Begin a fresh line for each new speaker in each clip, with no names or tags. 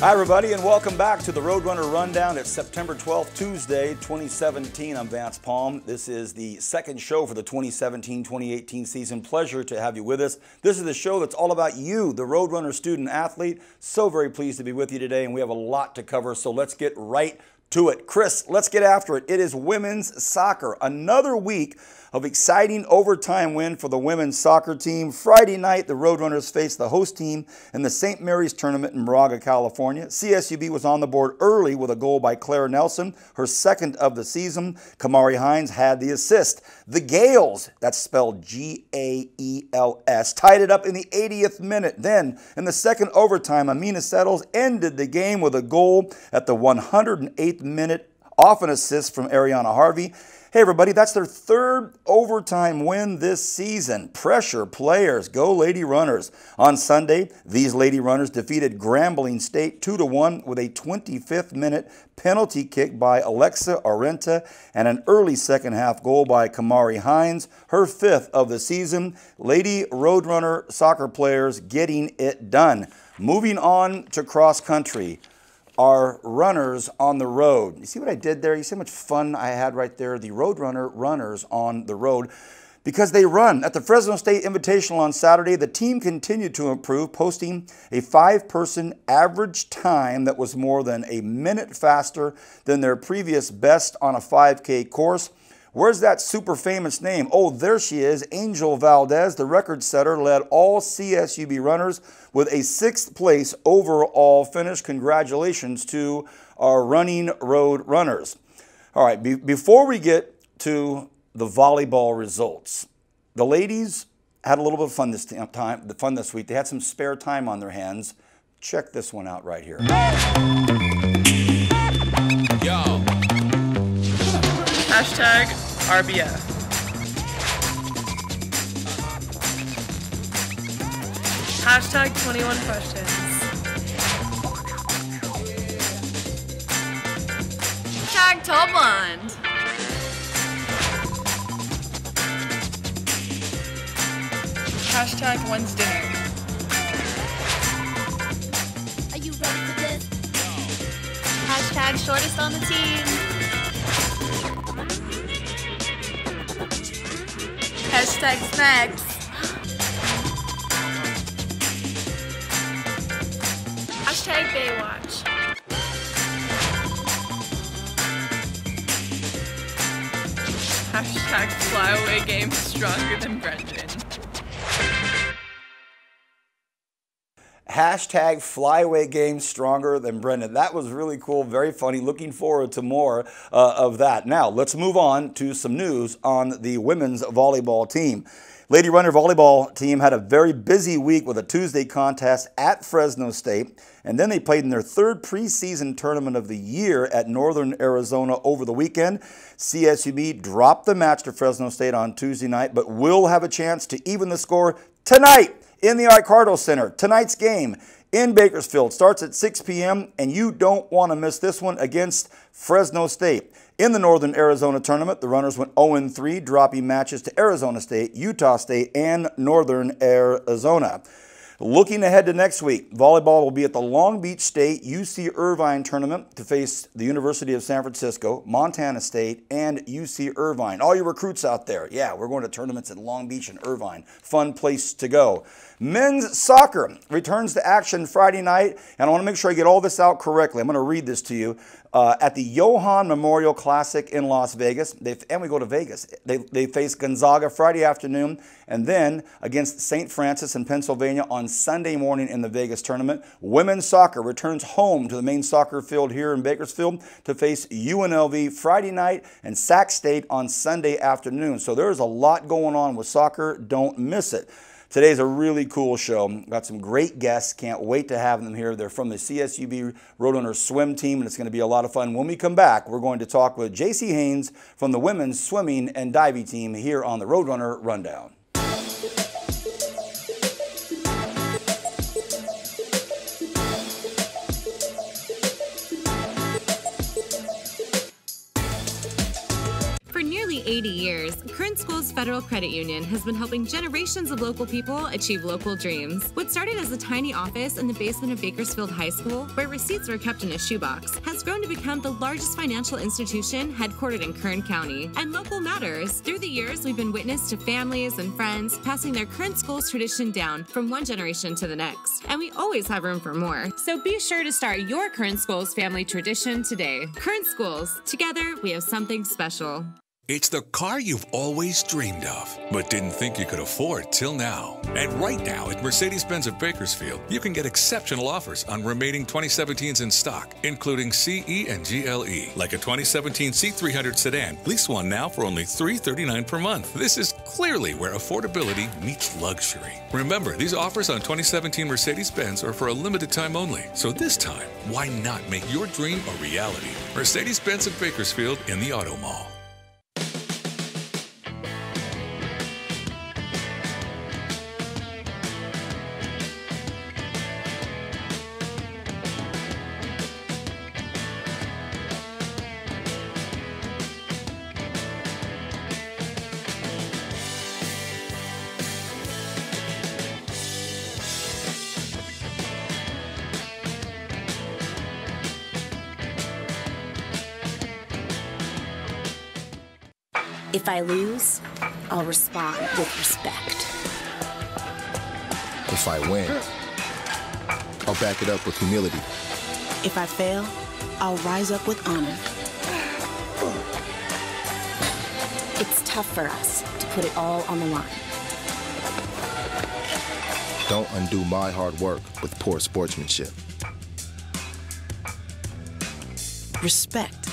Hi, everybody, and welcome back to the Roadrunner Rundown. It's September 12th, Tuesday, 2017. I'm Vance Palm. This is the second show for the 2017-2018 season. Pleasure to have you with us. This is the show that's all about you, the Roadrunner student athlete. So very pleased to be with you today, and we have a lot to cover, so let's get right to it. Chris, let's get after it. It is women's soccer. Another week of exciting overtime win for the women's soccer team. Friday night, the Roadrunners faced the host team in the St. Mary's tournament in Moraga, California. CSUB was on the board early with a goal by Claire Nelson, her second of the season. Kamari Hines had the assist. The Gales, that's spelled G-A-E-L-S, tied it up in the 80th minute. Then, in the second overtime, Amina Settles ended the game with a goal at the 108th minute off an assist from Ariana Harvey. Hey everybody, that's their third overtime win this season. Pressure players, go Lady Runners. On Sunday, these Lady Runners defeated Grambling State 2-1 with a 25th minute penalty kick by Alexa Arenta and an early second half goal by Kamari Hines, her fifth of the season. Lady Roadrunner soccer players getting it done. Moving on to cross country. Our runners on the road. You see what I did there? You see how much fun I had right there? The Roadrunner runners on the road because they run. At the Fresno State Invitational on Saturday, the team continued to improve, posting a 5-person average time that was more than a minute faster than their previous best on a 5K course. Where's that super famous name? Oh, there she is, Angel Valdez, the record setter, led all CSUB runners with a 6th place overall finish. Congratulations to our running road runners. All right, before we get to the volleyball results, the ladies had a little bit of fun this week. They had some spare time on their hands. Check this one out right here.
Yo. Hashtag RBF. Hashtag 21 questions. Hashtag Tall Blonde. Hashtag When's Dinner.
Are you ready for this? Hashtag Shortest on the team.
Hashtag Snacks. Hashtag Baywatch. Hashtag Flyaway Game Stronger than Brendan.
Hashtag Flyaway Game Stronger than Brendan. That was really cool, very funny. Looking forward to more of that. Now, let's move on to some news on the women's volleyball team. Lady Runner volleyball team had a very busy week with a Tuesday contest at Fresno State, and then they played in their third preseason tournament of the year at Northern Arizona over the weekend. CSUB dropped the match to Fresno State on Tuesday night, but will have a chance to even the score tonight in the Ricardo Center. Tonight's game in Bakersfield starts at 6 p.m., and you don't want to miss this one against Fresno State. In the Northern Arizona tournament, the runners went 0-3, dropping matches to Arizona State, Utah State, and Northern Arizona. Looking ahead to next week, volleyball will be at the Long Beach State UC Irvine tournament to face the University of San Francisco, Montana State, and UC Irvine. All you recruits out there, yeah, we're going to tournaments at Long Beach and Irvine. Fun place to go. Men's soccer returns to action Friday night, and I want to make sure I get all this out correctly. I'm going to read this to you. At the Johan Memorial Classic in Las Vegas, and we go to Vegas. They face Gonzaga Friday afternoon, and then against St. Francis in Pennsylvania on Sunday morning in the Vegas tournament. Women's soccer returns home to the main soccer field here in Bakersfield to face UNLV Friday night and Sac State on Sunday afternoon. So there's a lot going on with soccer. Don't miss it. Today's a really cool show. Got some great guests. Can't wait to have them here. They're from the CSUB Roadrunner swim team, and it's going to be a lot of fun. When we come back, we're going to talk with JC Haynes from the women's swimming and diving team here on the Roadrunner Rundown.
nearly 80 years, Current Schools Federal Credit Union has been helping generations of local people achieve local dreams. What started as a tiny office in the basement of Bakersfield High School, where receipts were kept in a shoebox, has grown to become the largest financial institution headquartered in Kern County. And local matters. Through the years, we've been witness to families and friends passing their Current Schools tradition down from one generation to the next. And we always have room for more. So be sure to start your Current Schools family tradition today. Current Schools. Together, we have something special.
It's the car you've always dreamed of, but didn't think you could afford till now. And right now at Mercedes-Benz of Bakersfield, you can get exceptional offers on remaining 2017s in stock, including CE and GLE, like a 2017 C300 sedan. Lease one now for only $339 per month. This is clearly where affordability meets luxury. Remember, these offers on 2017 Mercedes-Benz are for a limited time only. So this time, why not make your dream a reality? Mercedes-Benz of Bakersfield in the Auto Mall.
If I lose, I'll respond with respect.
If I win, I'll back it up with humility.
If I fail, I'll rise up with honor. It's tough for us to put it all on the line.
Don't undo my hard work with poor sportsmanship.
Respect.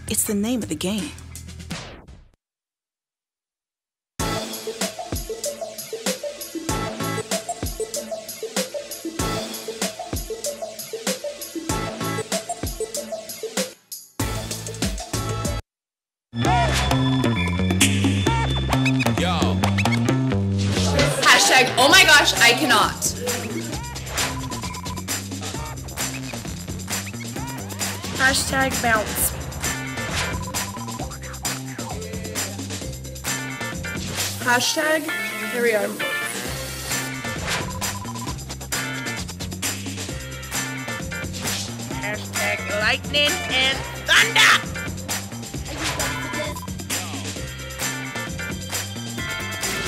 It's the name of the game.
Hashtag, oh my gosh, I cannot. Hashtag bounce. Hashtag, here we are. Hashtag lightning and thunder.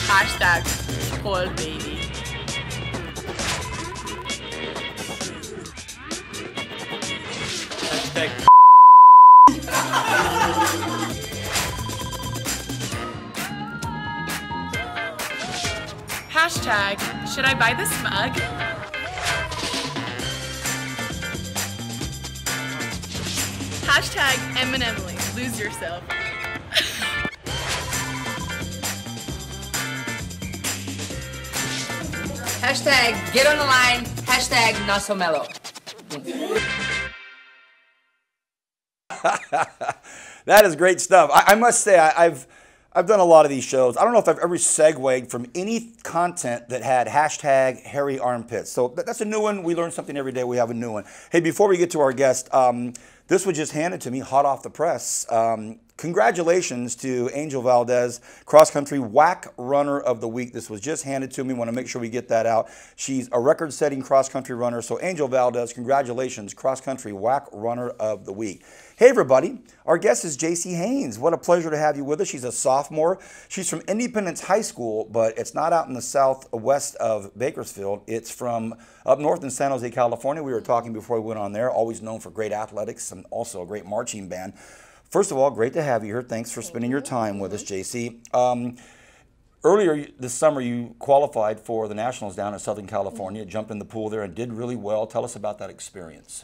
Hashtag spoiled baby.
Hashtag
Hashtag, should I buy this mug? Hashtag Eminem, lose yourself.
Hashtag get on the line. Hashtag not so mellow.
That is great stuff. I must say, I've done a lot of these shows. I don't know if I've ever segued from any content that had hashtag hairy armpits. So that's a new one. We learn something every day. We have a new one. Hey, before we get to our guest, this was just handed to me, hot off the press. Congratulations to Angel Valdez, Cross Country WAC Runner of the Week. This was just handed to me. Want to make sure we get that out. She's a record-setting cross country runner. So Angel Valdez, congratulations, Cross Country WAC Runner of the Week. Hey everybody, our guest is JC Haynes. What a pleasure to have you with us. She's a sophomore. She's from Independence High School, but it's not out in the southwest of Bakersfield. It's from up north in San Jose, California. We were talking before we went on there. Always known for great athletics and also a great marching band. First of all, great to have you here. Thanks for spending your time with us, JC. Earlier this summer, you qualified for the Nationals down in Southern California, jumped in the pool there and did really well. Tell us about that experience.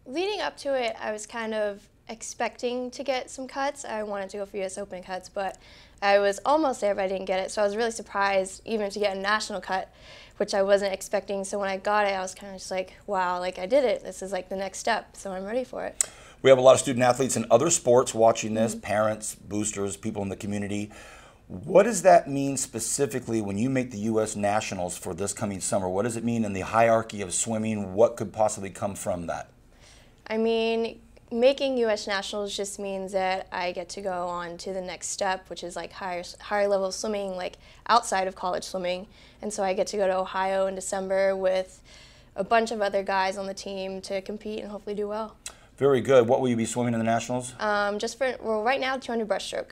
Leading up to it, I was kind of expecting to get some cuts. I wanted to go for U.S. Open cuts, but I was almost there, but I didn't get it. So I was really surprised even to get a national cut, which I wasn't expecting. So when I got it, I was kind of just like, wow, like I did it. This is like the next step, so I'm ready for it.
We have a lot of student athletes in other sports watching this, parents, boosters, people in the community. What does that mean specifically when you make the U.S. Nationals for this coming summer? What does it mean in the hierarchy of swimming? What could possibly come from that?
I mean, making U.S. Nationals just means that I get to go on to the next step, which is like higher level swimming, like outside of college swimming. And so I get to go to Ohio in December with a bunch of other guys on the team to compete and hopefully do well.
Very good. What will you be swimming in the Nationals?
Well, right now, 200 breaststroke.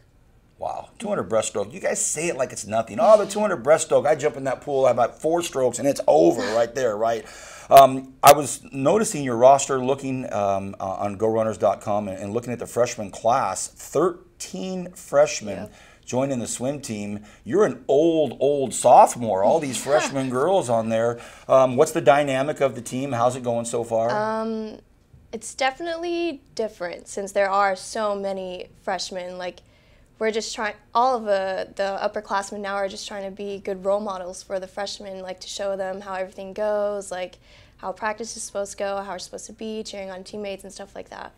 Wow, 200 breaststroke. You guys say it like it's nothing. Oh, the 200 breaststroke. I jump in that pool, I have about 4 strokes, and it's over right there, right? I was noticing your roster looking on GoRunners.com and looking at the freshman class. 13 freshmen joining the swim team. You're an old sophomore. All these freshman girls on there. What's the dynamic of the team? How's it going so far?
It's definitely different since there are so many freshmen. Like, we're just trying, all of the upperclassmen now are just trying to be good role models for the freshmen, like to show them how everything goes, like how practice is supposed to go, how we're supposed to be, cheering on teammates and stuff like that.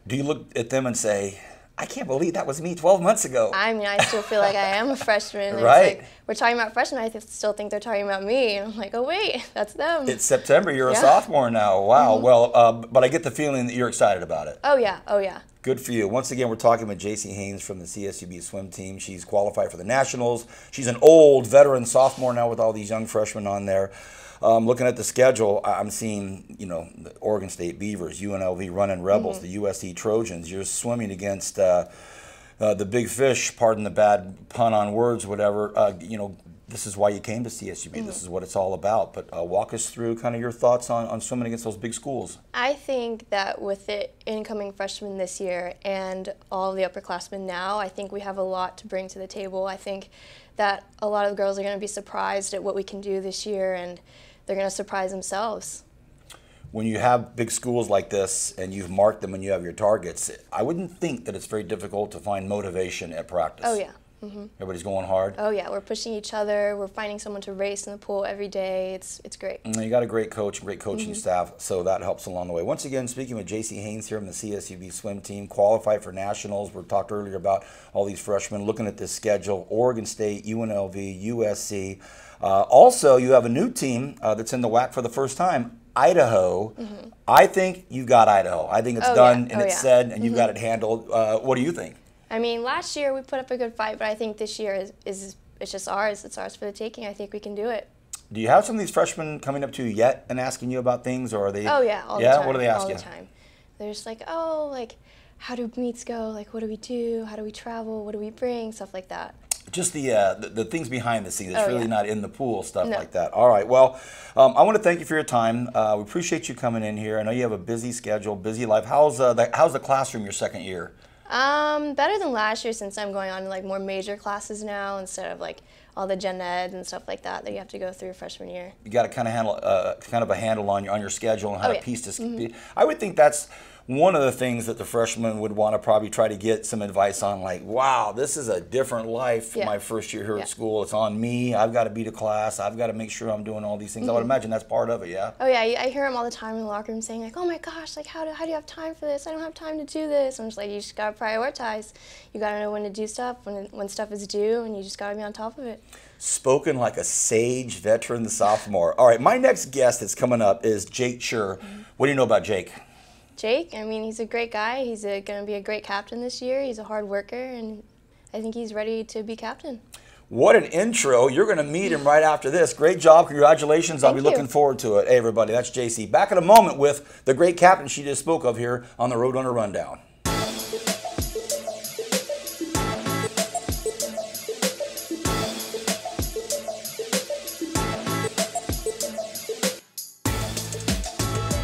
Do you look at them and say, I can't believe that was me 12 months ago?
I mean, I still feel like I am a freshman. And
right.
It's like, we're talking about freshmen, I still think they're talking about me. And I'm like, oh wait, that's them.
It's September, you're a sophomore now. Wow, well, but I get the feeling that you're excited about it.
Oh yeah, oh yeah.
Good for you. Once again, we're talking with Jaci Haynes from the CSUB swim team. She's qualified for the Nationals. She's an old veteran sophomore now with all these young freshmen on there. Looking at the schedule, I'm seeing, the Oregon State Beavers, UNLV Running Rebels, the USC Trojans. You're swimming against the big fish, pardon the bad pun on words, whatever. This is why you came to CSUB. This is what it's all about. But walk us through kind of your thoughts on swimming against those big schools.
I think that with the incoming freshmen this year and all of the upperclassmen now, I think we have a lot to bring to the table. I think that a lot of the girls are going to be surprised at what we can do this year, and they're going to surprise themselves.
When you have big schools like this and you've marked them and you have your targets, I wouldn't think that it's very difficult to find motivation at practice.
Oh yeah.
Everybody's going hard?
Oh yeah, we're pushing each other. We're finding someone to race in the pool every day. It's great.
And you got a great coach and great coaching staff, so that helps along the way. Once again, speaking with Jaci Haynes here on the CSUB swim team, qualified for Nationals. We talked earlier about all these freshmen. Looking at this schedule, Oregon State, UNLV, USC. Also, you have a new team that's in the WAC for the first time, Idaho. I think you've got Idaho. I think it's done and it's said, and you've got it handled. What do you think?
I mean, last year we put up a good fight, but I think this year it's just ours. It's ours for the taking. I think we can do it.
Do you have some of these freshmen coming up to you yet and asking you about things, or are they?
Oh yeah, all the time.
What do they ask you?
All the time. They're just like, oh, like, how do meets go? Like, what do we do? How do we travel? What do we bring? Stuff like that.
Just the things behind the scenes. It's really not in the pool, stuff like that. All right. Well, I want to thank you for your time. We appreciate you coming in here. I know you have a busy schedule, busy life. How's the classroom your second year?
Better than last year since I'm going on to like more major classes now instead of like all the gen ed and stuff like that you have to go through your freshman year. You
got to kind of a handle on your schedule and how to piece this. I would think that's one of the things that the freshmen would want to probably try to get some advice on, like, wow, this is a different life for my first year here at school. It's on me. I've got to be to class. I've got to make sure I'm doing all these things. I would imagine that's part of it, yeah? Oh, yeah.
I hear them all the time in the locker room saying, like, oh, my gosh, like, how do you have time for this? I don't have time to do this. I'm just like, you just got to prioritize. You got to know when to do stuff, when stuff is due, and you just got to be on top of it.
Spoken like a sage veteran sophomore. All right, my next guest that's coming up is Jake Schur. What do you know about Jake?
Jake, I mean, he's a great guy. He's going to be a great captain this year. He's a hard worker, and I think he's ready to be captain.
What an intro. You're going to meet him right after this. Great job. Congratulations. I'll be looking forward to it. Hey, everybody, that's Jaci. Back in a moment with the great captain she just spoke of here on the Roadrunner Rundown.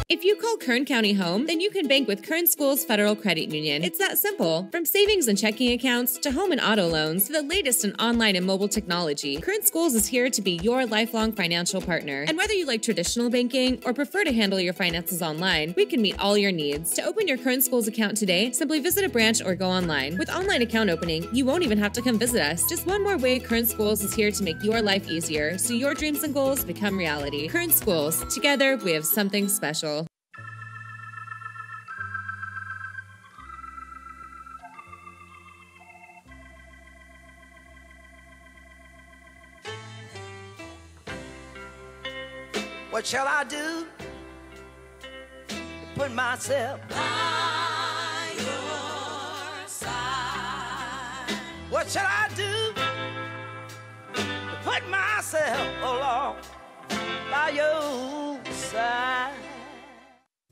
If you call Kern County home, then you can bank with Kern Schools Federal Credit Union. It's that simple. From savings and checking accounts to home and auto loans to the latest in online and mobile technology, Kern Schools is here to be your lifelong financial partner. And whether you like traditional banking or prefer to handle your finances online, we can meet all your needs. To open your Kern Schools account today, simply visit a branch or go online. With online account opening, you won't even have to come visit us. Just one more way Kern Schools is here to make your life easier so your dreams and goals become reality. Kern Schools. Together, we have something special.
What shall I do to put myself What should I do to put myself along by your side?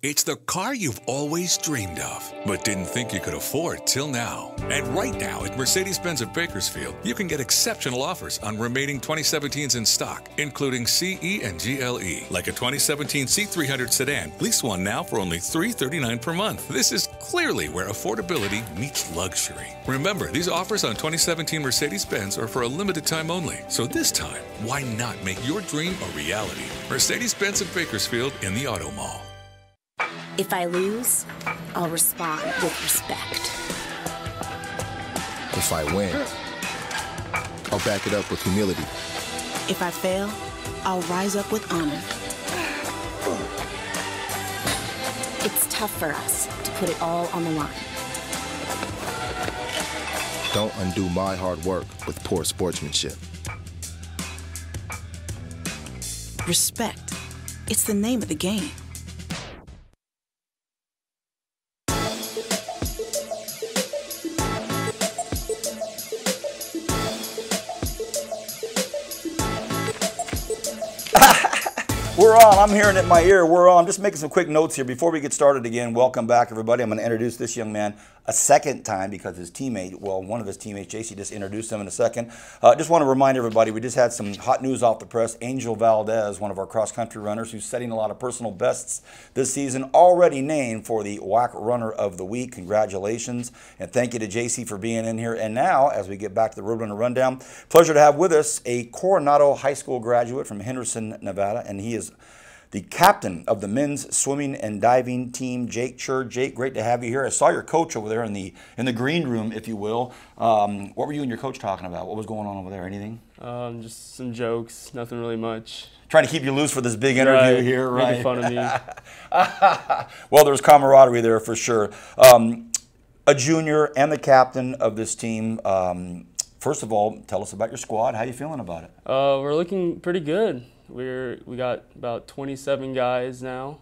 It's the car you've always dreamed of, but didn't think you could afford till now. And right now at Mercedes-Benz of Bakersfield, you can get exceptional offers on remaining 2017s in stock, including CE and GLE. Like a 2017 C300 sedan, lease one now for only $339 per month. This is clearly where affordability meets luxury. Remember, these offers on 2017 Mercedes-Benz are for a limited time only. So this time, why not make your dream a reality? Mercedes-Benz of Bakersfield in the Auto Mall.
If I lose, I'll respond with respect.
If I win, I'll back it up with humility.
If I fail, I'll rise up with honor.
It's tough for us to put it all on the line.
Don't undo my hard work with poor sportsmanship.
Respect. It's the name of the game.
We're on. I'm hearing it in my ear. We're on. I'm just making some quick notes here before we get started again. Welcome back, everybody. I'm going to introduce this young man a second time because his teammate, well, one of his teammates, JC, just introduced him in a second. Just want to remind everybody, we just had some hot news off the press. Angel Valdez, one of our cross-country runners who's setting a lot of personal bests this season, already named for the WAC Runner of the Week. Congratulations. And thank you to JC for being in here. And now, as we get back to the Roadrunner Rundown, pleasure to have with us a Coronado High School graduate from Henderson, Nevada, and he is the captain of the men's swimming and diving team, Jake Chur. Jake, great to have you here. I saw your coach over there in the green room, if you will. What were you and your coach talking about? What was going on over there? Anything?
Just some jokes, nothing really much.
Trying to keep you loose for this big interview here, right?
Making fun of me.
Well, there's camaraderie there for sure. A junior and the captain of this team. First of all, tell us about your squad. How you feeling about it?
We're looking pretty good. We got about 27 guys now.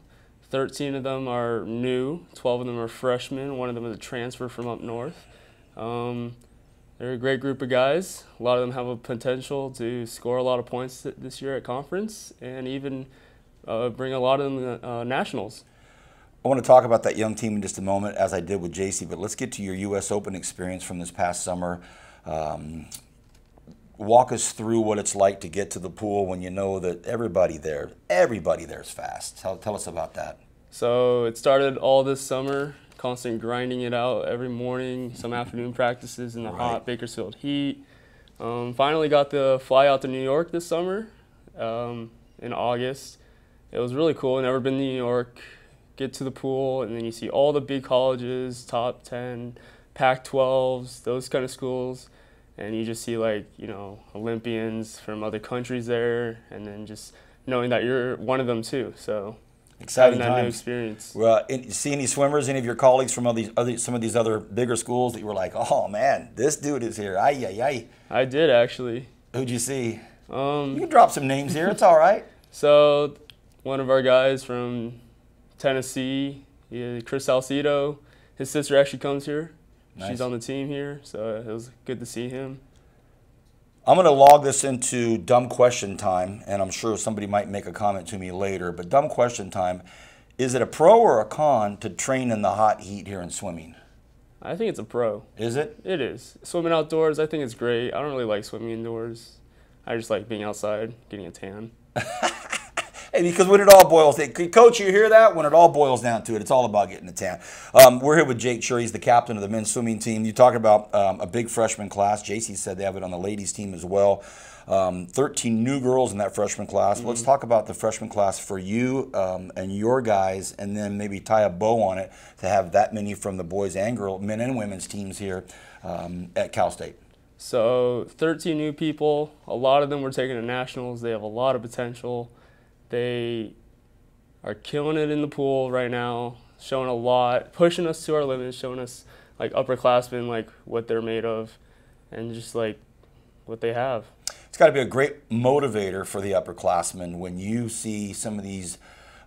13 of them are new, 12 of them are freshmen, one of them is a transfer from up north. They're a great group of guys. A lot of them have a potential to score a lot of points this year at conference and even bring a lot of them to nationals.
I want to talk about that young team in just a moment, as I did with JC, but let's get to your U.S. Open experience from this past summer. Walk us through what it's like to get to the pool when you know that everybody there is fast. Tell us about that.
So it started all this summer, constant grinding it out every morning, some afternoon practices in the hot Bakersfield heat. Finally got to fly out to New York this summer in August. It was really cool. Never been to New York. Get to the pool, and then you see all the big colleges, top 10, Pac-12s, those kind of schools. And you just see, like, you know, Olympians from other countries there, and then just knowing that you're one of them too. So
exciting
having that
times.
new experience.
Well, see any swimmers, any of your colleagues from some of these other bigger schools that you were like, oh man, this dude is here. Ay, ay, ay.
I did, actually.
Who'd you see? You can drop some names here. It's all right.
So one of our guys from Tennessee, Chris Salcido, his sister actually comes here. Nice. She's on the team here, so it was good to see him.
I'm going to log this into dumb question time, and I'm sure somebody might make a comment to me later, but dumb question time. Is it a pro or a con to train in the hot heat here in swimming?
I think it's a pro.
Is it?
It is. Swimming outdoors, I think it's great. I don't really like swimming indoors. I just like being outside, getting a tan.
Hey, because when it all boils down, Coach, you hear that? When it all boils down to it, it's all about getting a tan. We're here with Jake Chur. He's the captain of the men's swimming team. You talk about a big freshman class. JC said they have it on the ladies' team as well. 13 new girls in that freshman class. Mm-hmm. Let's talk about the freshman class for you and your guys, and then maybe tie a bow on it to have that many from the boys and men and women's teams here at Cal State.
So 13 new people. A lot of them were taken to nationals. They have a lot of potential. They are killing it in the pool right now, showing a lot, pushing us to our limits, showing us like upperclassmen, like what they're made of, and just like what they have.
It's got to be a great motivator for the upperclassmen when you see some of these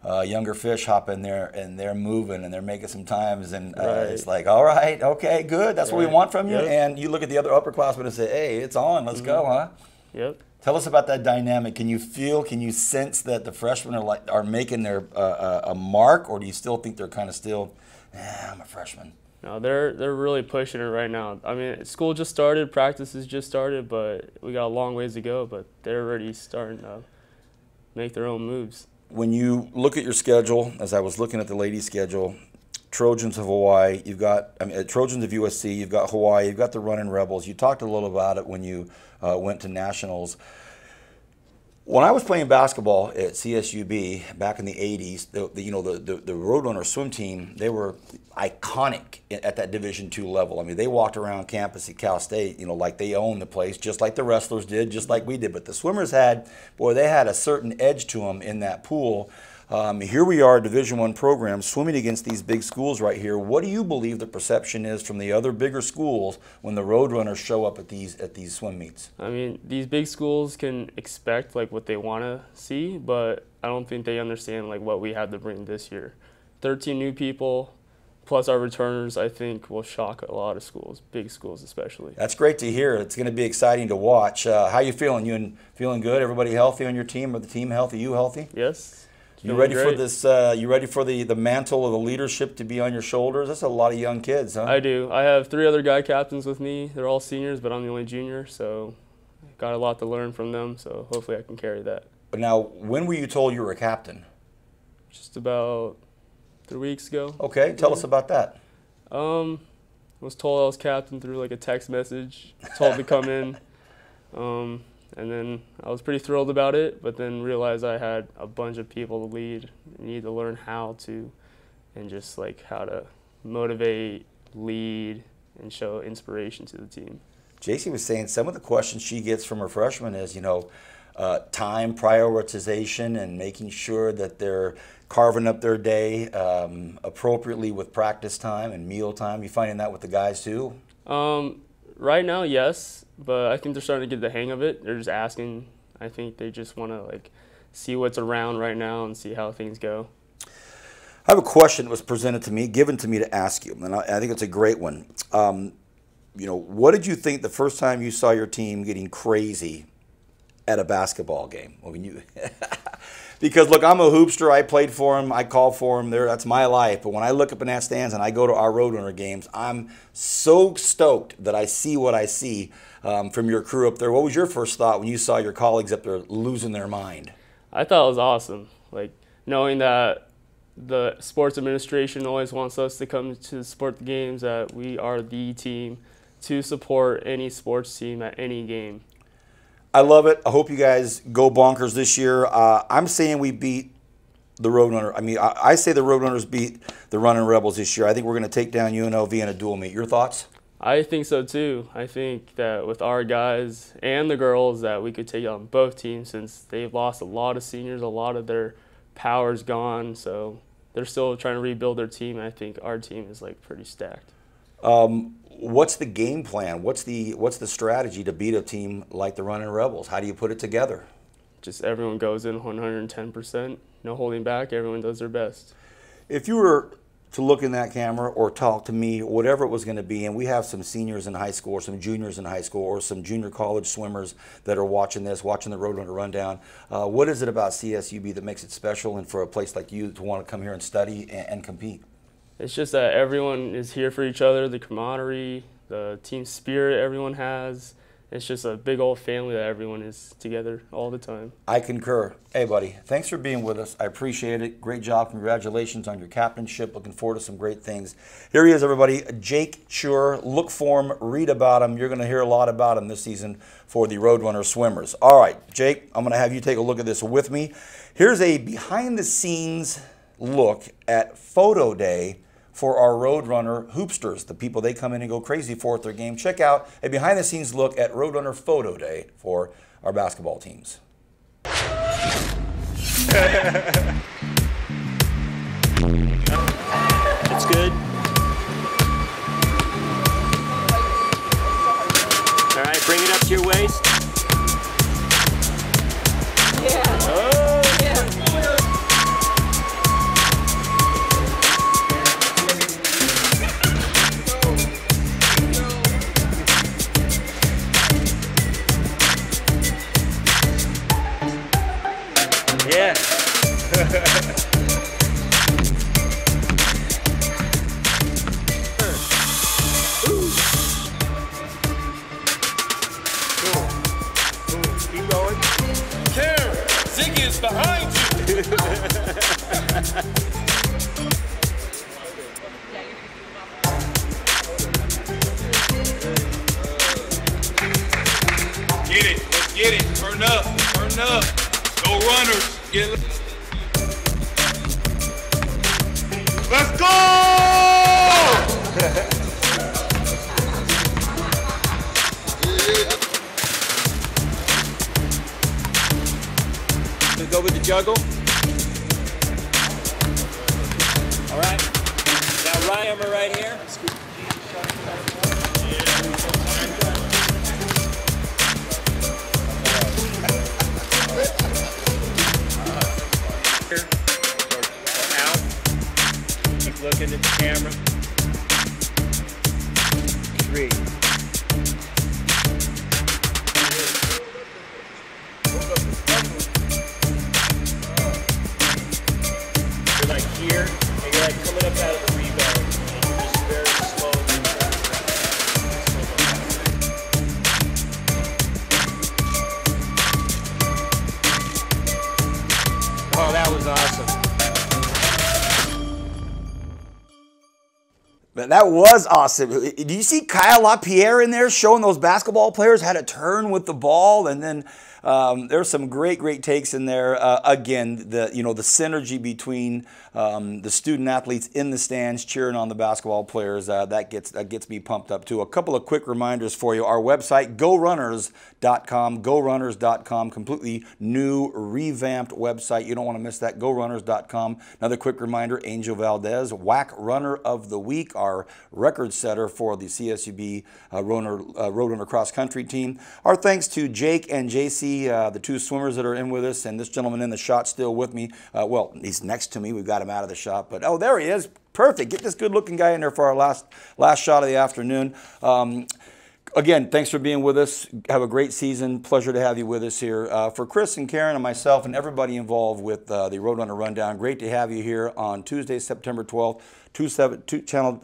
younger fish hop in there and they're moving and they're making some times, and it's like, all right, okay, good, that's what we want from you. Yep. And you look at the other upperclassmen and say, hey, it's on, let's go, huh?
Yep.
Tell us about that dynamic. Can you sense that the freshmen are making their a mark, or do you still think they're kind of still, I'm a freshman?
No, they're really pushing it right now. I mean, school just started, practices just started, but we got a long ways to go, but they're already starting to make their own moves.
When you look at your schedule, as I was looking at the ladies' schedule, Trojans of Hawaii, you've got, Trojans of USC, you've got Hawaii, you've got the Running Rebels. You talked a little about it when you went to nationals. When I was playing basketball at CSUB back in the 80s, the Roadrunner swim team, they were iconic at that Division II level. I mean, they walked around campus at Cal State, like they owned the place, just like the wrestlers did, just like we did. But the swimmers they had a certain edge to them in that pool. Here we are, Division I program, swimming against these big schools right here. What do you believe the perception is from the other bigger schools when the Roadrunners show up at these swim meets?
I mean, these big schools can expect what they want to see, but I don't think they understand what we had to bring this year. 13 new people, plus our returners, I think will shock a lot of schools, big schools especially.
That's great to hear. It's going to be exciting to watch. How you feeling? You feeling good? Everybody healthy on your team? Are the team healthy? You healthy?
Yes.
You ready for this? You ready for the mantle of the leadership to be on your shoulders? That's a lot of young kids, huh?
I do. I have 3 other guy captains with me. They're all seniors, but I'm the only junior, so got a lot to learn from them. So hopefully I can carry that.
But now, when were you told you were a captain?
Just about 3 weeks ago.
Okay, tell us about that.
I was told I was captain through a text message. Told to come in. And then I was pretty thrilled about it, but then realized I had a bunch of people to lead. I need to learn how to, and just how to motivate, lead, and show inspiration to the team.
JC was saying some of the questions she gets from her freshmen is, time prioritization and making sure that they're carving up their day appropriately with practice time and meal time. You finding that with the guys too?
Right now, yes, but I think they're starting to get the hang of it. They're just asking. I think they just want to see what's around right now and see how things go.
I have a question that was given to me to ask you, and I think it's a great one. What did you think the first time you saw your team getting crazy at a basketball game? Because look, I'm a hoopster. I played for him. I called for him. That's my life. But when I look up in that stands and I go to our Roadrunner games, I'm so stoked that I see what I see from your crew up there. What was your first thought when you saw your colleagues up there losing their mind?
I thought it was awesome. Knowing that the sports administration always wants us to come to support the games, that we are the team to support any sports team at any game.
I love it. I hope you guys go bonkers this year. I'm saying we beat the Roadrunner. I say the Roadrunners beat the Running Rebels this year. I think we're going to take down UNLV in a dual meet. Your thoughts?
I think so too. I think that with our guys and the girls that we could take on both teams, since they've lost a lot of seniors, a lot of their power's gone, so they're still trying to rebuild their team. I think our team is pretty stacked.
What's the game plan? What's the strategy to beat a team like the Running Rebels? How do you put it together?
Just everyone goes in 110%, no holding back. Everyone does their best.
If you were to look in that camera or talk to me, whatever it was going to be, and we have some seniors in high school or some juniors in high school or some junior college swimmers that are watching the Roadrunner Rundown, what is it about CSUB that makes it special and for a place like you to want to come here and study and compete?
It's just that everyone is here for each other, the camaraderie, the team spirit everyone has. It's just a big old family that everyone is together all the time.
I concur. Hey, buddy, thanks for being with us. I appreciate it. Great job. Congratulations on your captainship. Looking forward to some great things. Here he is, everybody, Jake Schur. Look for him. Read about him. You're going to hear a lot about him this season for the Roadrunner swimmers. All right, Jake, I'm going to have you take a look at this with me. Here's a behind-the-scenes look at photo day for our Roadrunner hoopsters, the people they come in and go crazy for at their game. Check out a behind-the-scenes look at Roadrunner photo day for our basketball teams.
It's good. All right, bring it up to your waist. Yeah. Oh. Yeah.
Keep going. Karen, Ziggy is behind you.
Get it, let's get it. Turn up, turn up. Go runners. Get it. Let's go!
Go with the juggle. All right. Now Ryan, we're right here. Out. Keep looking at the camera. 3. You're like here, and you're like coming up out of the rebound, and you're just very slow. Oh, that was awesome.
That was awesome. Do you see Kyle LaPierre in there showing those basketball players how to turn with the ball? And then there's some great takes in there. Again, the synergy between the student athletes in the stands cheering on the basketball players, that gets me pumped up too. A couple of quick reminders for you. Our website, GoRunners.com, GoRunners.com, completely new, revamped website. You don't want to miss that, GoRunners.com. Another quick reminder, Angel Valdez, WAC Runner of the Week, our record setter for the CSUB Roadrunner Cross Country team. Our thanks to Jake and JC, the two swimmers that are in with us, and this gentleman in the shot still with me. Well, he's next to me. We've got him out of the shot, but oh, there he is. Perfect. Get this good-looking guy in there for our last shot of the afternoon. Again, thanks for being with us. Have a great season. Pleasure to have you with us here. For Chris and Karen and myself and everybody involved with the Roadrunner Rundown, great to have you here on Tuesday, September 12th, channel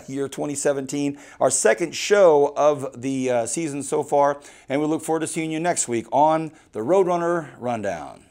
year 2017. Our second show of the season so far, and we look forward to seeing you next week on the Roadrunner Rundown.